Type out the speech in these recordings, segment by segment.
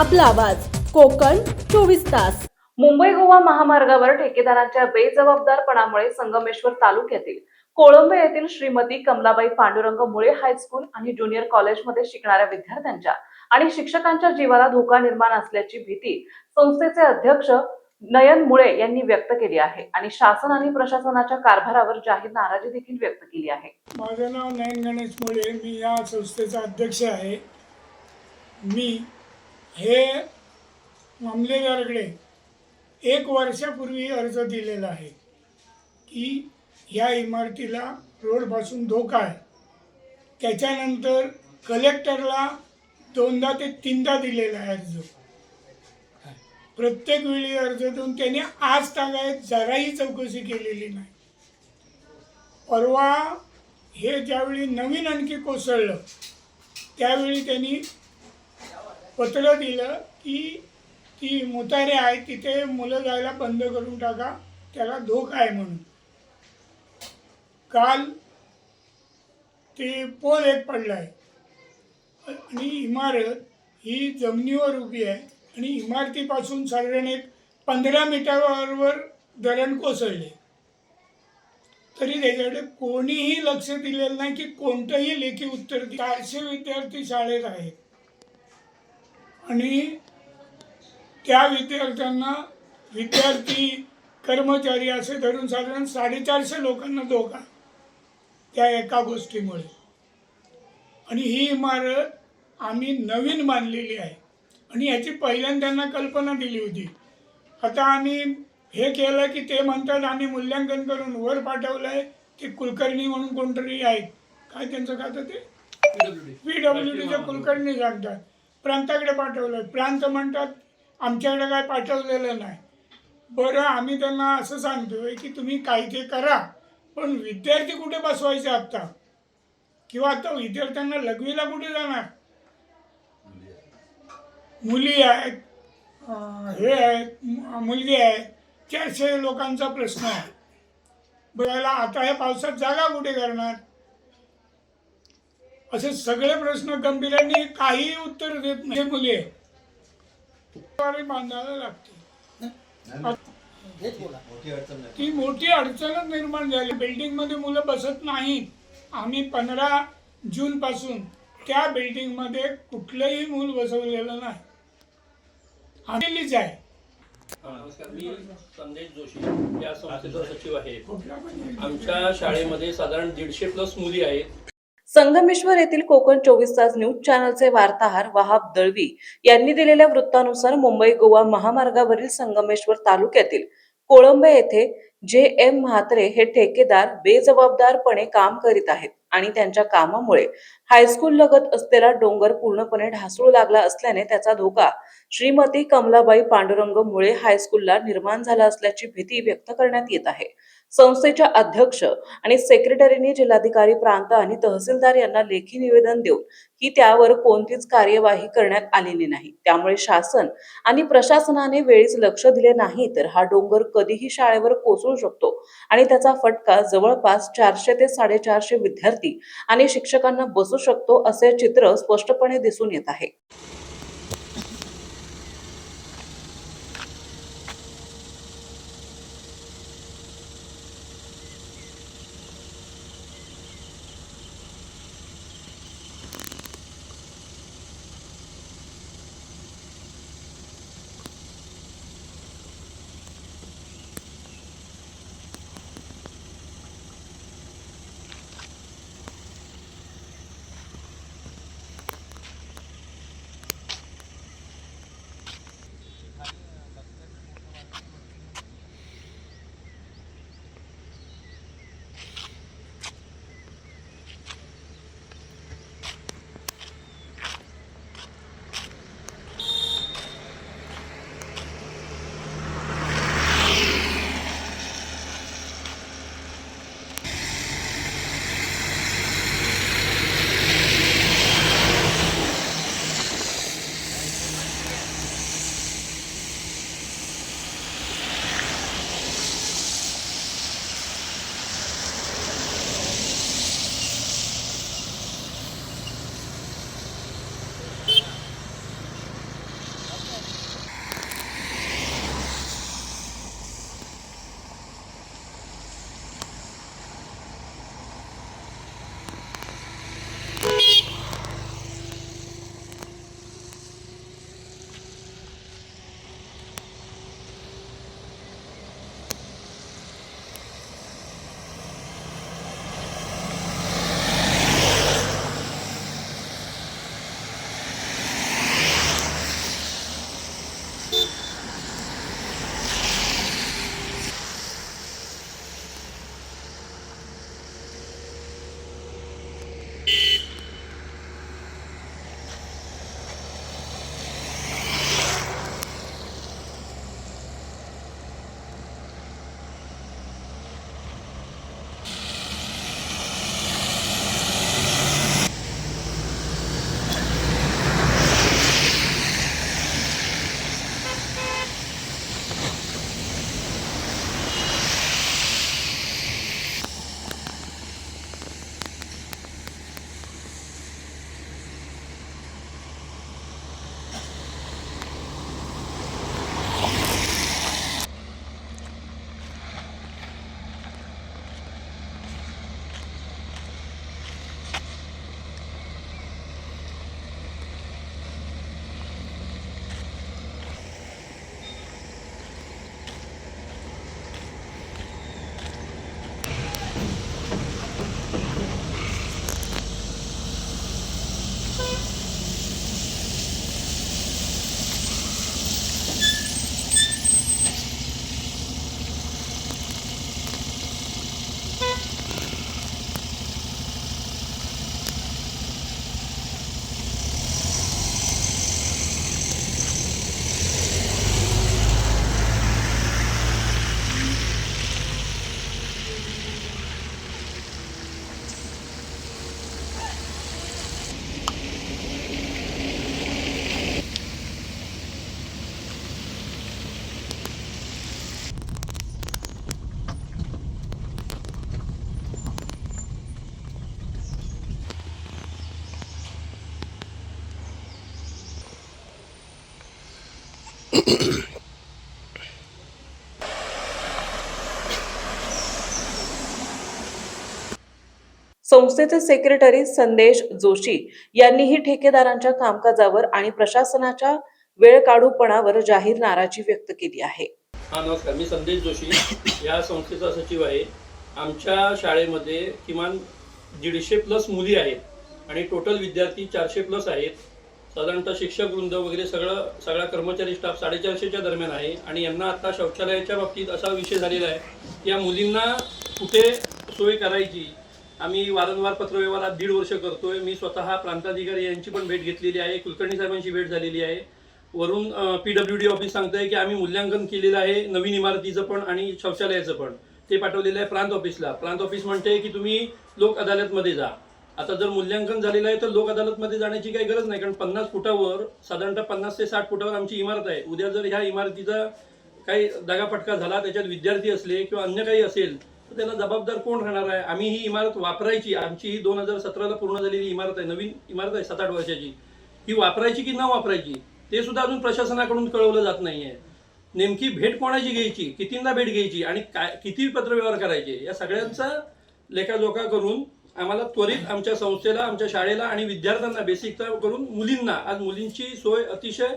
आपला आवाज कोकण 24 तास। मुंबई गोवा महामार्गावर ठेकेदारांच्या बेजबाबदारपणामुळे संगमेश्वर तालुक्यातील कोळंबे येथील श्रीमती कमलाबाई पांडुरंग मुळे हायस्कूल आणि ज्युनियर कॉलेजमध्ये शिकणाऱ्या विद्यार्थ्यांच्या आणि शिक्षकांच्या जीवाला धोका निर्माण असल्याची भीती संस्थेचे अध्यक्ष नयन मुळे यांनी व्यक्त केली आहे आणि शासन आणि प्रशासनाच्या कारभारावर जाहीर नाराजी देखील व्यक्त केली आहे। माझं नाव नयन गणेश मुळे, मी या संस्थेचा अध्यक्ष आहे। मी हे मामलेदाराकडे 1 वर्षापूर्वी अर्ज दिलेला आहे की या इमारतीला रोडपासून धोका आहे। त्याच्यानंतर कलेक्टरला 2दा ते 3दा दिलेला आहे अर्ज। प्रत्येक वेळी अर्ज देऊन त्यांनी आज तागायत जराही चौकशी केलेली नाही। परवा हे ज्यावेळी नवीन आणखी कोसळलं त्यावेळी त्यांनी पत्र दिलं की ती मुतारे आहे तिथे मुलं जायला बंद करून टाका, त्याला धोका आहे म्हणून। काल ते पोल एक पडला आहे आणि इमारत ही जमिनीवर उभी आहे आणि इमारतीपासून साधारण एक 15 मीटरवर धरण कोसळले, तरी त्याच्याकडे कोणीही लक्ष दिलेलं नाही की कोणतंही लेखी उत्तर। 400 विद्यार्थी शाळेत आहेत आणि त्या विद्यार्थ्यांना विद्यार्थी कर्मचारी असे धरून साधारण 450 लोकांना धोका त्या एका गोष्टीमुळे। आणि ही इमारत आम्ही नवीन बांधलेली आहे आणि याची पहिल्यांदा कल्पना दिली होती। आता आम्ही हे केलं की ते म्हणतात आम्ही मूल्यांकन करून वर पाठवलं आहे, ते कुलकर्णी म्हणून कोणतरी आहेत, काय त्यांचं खातं ते PWDचे कुलकर्णी सांगतात प्रांताकडे पाठवलं, प्रांत म्हणतात आमच्याकडे काय पाठवलेलं नाही। बरं, आम्ही त्यांना असं सांगतोय की तुम्ही काही ते करा, पण विद्यार्थी कुठे बसवायचे आत्ता, किंवा आता विद्यार्थ्यांना लघवीला कुठे जाणार? मुली आहेत, हे आहेत, मुलगी आहे, 400 लोकांचा प्रश्न आहे। बघायला आता या पावसात जागा कुठे करणार? असे सगळे प्रश्न गंभीराने काही उत्तर देत नाही। मुली बांधायला लागते, ती मोठी अडचणच निर्माण झाली। बिल्डिंग मध्ये मुलं बसत नाहीत। आम्ही 15 जून पासून त्या बिल्डिंग मध्ये कुठलंही मूल बसवलेलं नाही, आम्हीच आहे। नमस्कार, मी संदेश जोशी या संस्थेचा सचिव आहे। आमच्या शाळेमध्ये साधारण 150+ मुली आहेत। संगमेश्वर येथील कोकण 24 तास न्यूज चॅनलचे वार्ताहर वहाब दळवी यांनी दिलेल्या वृत्तानुसार मुंबई गोवा महामार्गावरील संगमेश्वर तालुक्यातील कोळंबे येथे JM म्हात्रे हे ठेकेदार बेजबाबदारपणे काम करीत आहेत आणि त्यांच्या कामामुळे हायस्कूल लगत असलेला डोंगर पूर्णपणे ढासळू लागला असल्याने त्याचा धोका श्रीमती कमलाबाई पांडुरंग मुळे हायस्कूलला निर्माण झाला असल्याची भीती व्यक्त करण्यात येत आहे। संस्थेच्या अध्यक्ष आणि सेक्रेटरीने जिल्हाधिकारी प्रांत आणि तहसीलदार यांना लेखी निवेदन देऊन की त्यावर कोणतीच कार्यवाही करण्यात आलेली नाही। त्यामुळे शासन आणि प्रशासनाने वेळीच लक्ष दिले नाही तर हा डोंगर कधीही शाळेवर कोसळू शकतो आणि त्याचा फटका जवळपास 400 ते 450 विद्यार्थी आणि शिक्षकांना बसू शकतो असे चित्र स्पष्टपणे दिसून येत आहे। संस्थेचे सेक्रेटरी संदेश जोशी यांनीही ठेकेदारांच्या कामकाजावर आणि प्रशासनाच्या वेळ काढूपणावर जाहीर नाराजी व्यक्त केली आहे. हा नमस्कार, मी संदेश जोशी या संस्थेचा सचिव आहे. आमच्या शाळेमध्ये किमान 150+ मुली आहेत आणि टोटल विद्यार्थी 400+ आहेत. साधारणतः शिक्षक वृंद वगैरे सगळा कर्मचारी स्टाफ 450च्या दरम्यान आहे. आणि यांना आता शौचालयाच्या बाबतीत असा विषय झालेला आहे की या मुलींना कुठे सोय करायची. आम्ही वारंवार पत्रव्यवहार आज 1.5 वर्ष करतोय. मी स्वतः प्रांताधिकारी यांची पण भेट घेतलेली आहे, कुलकर्णी साहेबांची भेट झालेली आहे. वरून PWD ऑफिस सांगतंय की आम्ही मूल्यांकन केलेलं आहे नवीन इमारतीचं पण आणि शौचालयाचं पण. ते पाठवलेलं आहे प्रांत ऑफिसला. प्रांत ऑफिस म्हणते की तुम्ही लोक अदालतमध्ये जा. आता जर मूल्यांकन झालेलं आहे तर लोक अदालतमध्ये जाण्याची काही गरज नाही, कारण 50 फुटावर साधारणतः 50 ते 60 फुटावर आमची इमारत आहे. उद्या जर ह्या इमारतीचा काही दगाफटका झाला, त्याच्यात विद्यार्थी असले किंवा अन्य काही असेल तर त्याला जबाबदार कोण राहणार आहे? आम्ही ही इमारत वापरायची, आमची ही 2017ला पूर्ण झालेली इमारत आहे, नवीन इमारत आहे 7-8 वर्षाची. ही वापरायची की न वापरायची ते सुद्धा अजून प्रशासनाकडून कळवलं जात नाहीये. नेमकी भेट कोणाची घ्यायची, कितींदा भेट घ्यायची आणि किती पत्रव्यवहार करायचे, या सगळ्यांचा लेखाजोखा करून आम्हाला त्वरित आमच्या संस्थेला, आमच्या शाळेला आणि विद्यार्थ्यांना बेसिक करून मुलींना, आज मुलींची सोय अतिशय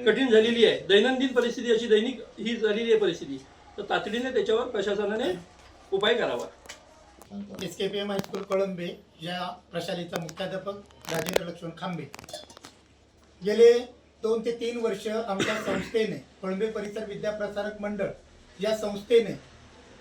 कठीण झालेली आहे. दैनंदिन परिस्थिती अशी दैनिक ही झालेली आहे परिस्थिती. तर तातडीने त्याच्यावर प्रशासनाने उपाय करावा. SKPM हायस्कूल कळंबे या प्रशालेचा मुख्याध्यापक राजेंद्र लक्ष्मण खांबे. गेले 2 ते 3 वर्ष आमच्या संस्थेने, कळंबे परिसर विद्याप्रसारक मंडळ या संस्थेने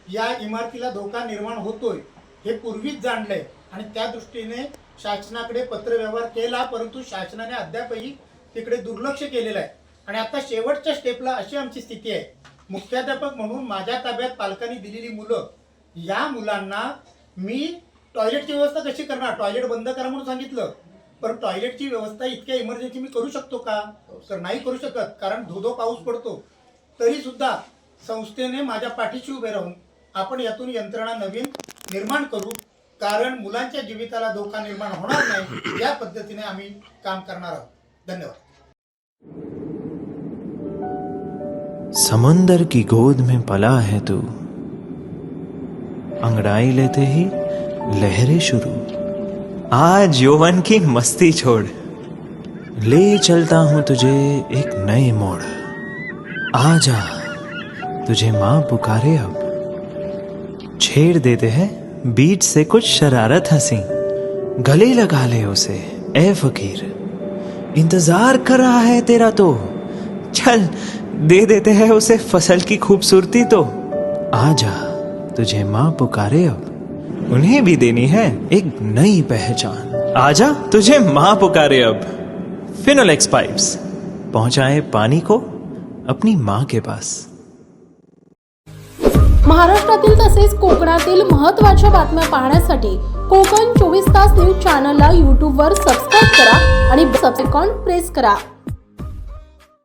या इमारतीला धोका निर्माण होतोय हे पूर्वीच जाणलंय आणि त्या दृष्टीने शासनाकडे पत्रव्यवहार केला, परंतु शासनाने अद्यापही तिकडे दुर्लक्ष केलेलं आहे. आणि आता शेवटच्या स्टेपला अशी आमची स्थिती आहे, मुख्याध्यापक म्हणून माझ्या ताब्यात पालकांनी दिलेली मुलं, या मुलांना मी टॉयलेटची व्यवस्था कशी करणार? टॉयलेट बंद करा म्हणून सांगितलं, पण टॉयलेटची व्यवस्था इतक्या इमर्जन्सी मी करू शकतो का? तर नाही करू शकत, कारण धोधो पाऊस पडतो. तरी सुद्धा संस्थेने माझ्या पाठीशी उभे राहून आपण यातून यंत्रणा नवीन निर्माण करू, कारण मुलांच्या जीविताला धोका निर्माण होणार नाही या पद्धतीने आम्ही काम करणार आहोत. धन्यवाद. समंदर की गोद में पला है तू, अंगड़ाई लेते ही लहरें शुरू. आज यौवन की मस्ती छोड़, ले चलता हूं तुझे एक नए मोड़. आजा तुझे माँ पुकारे अब, छेड़ देते हैं बीच से कुछ शरारत हंसी. गले लगा ले उसे ए फकीर, इंतजार कर रहा है तेरा तो. चल दे देते हैं उसे फसल की खूबसूरती तो. आजा तुझे माँ पुकारे अब, उन्हें भी देनी है एक नई पहचान. आजा तुझे माँ पुकारे अब. फिनोलेक्स पाइप्स पहुंचाए पानी को अपनी माँ के पास. महाराष्ट्रातील तसेच कोकणातील महत्त्वाच्या बातम्या पाहण्यासाठी कोकण 24 तास न्यूज चॅनलला यूट्यूबवर सबस्क्राईब करा आणि बेल आयकॉन प्रेस करा.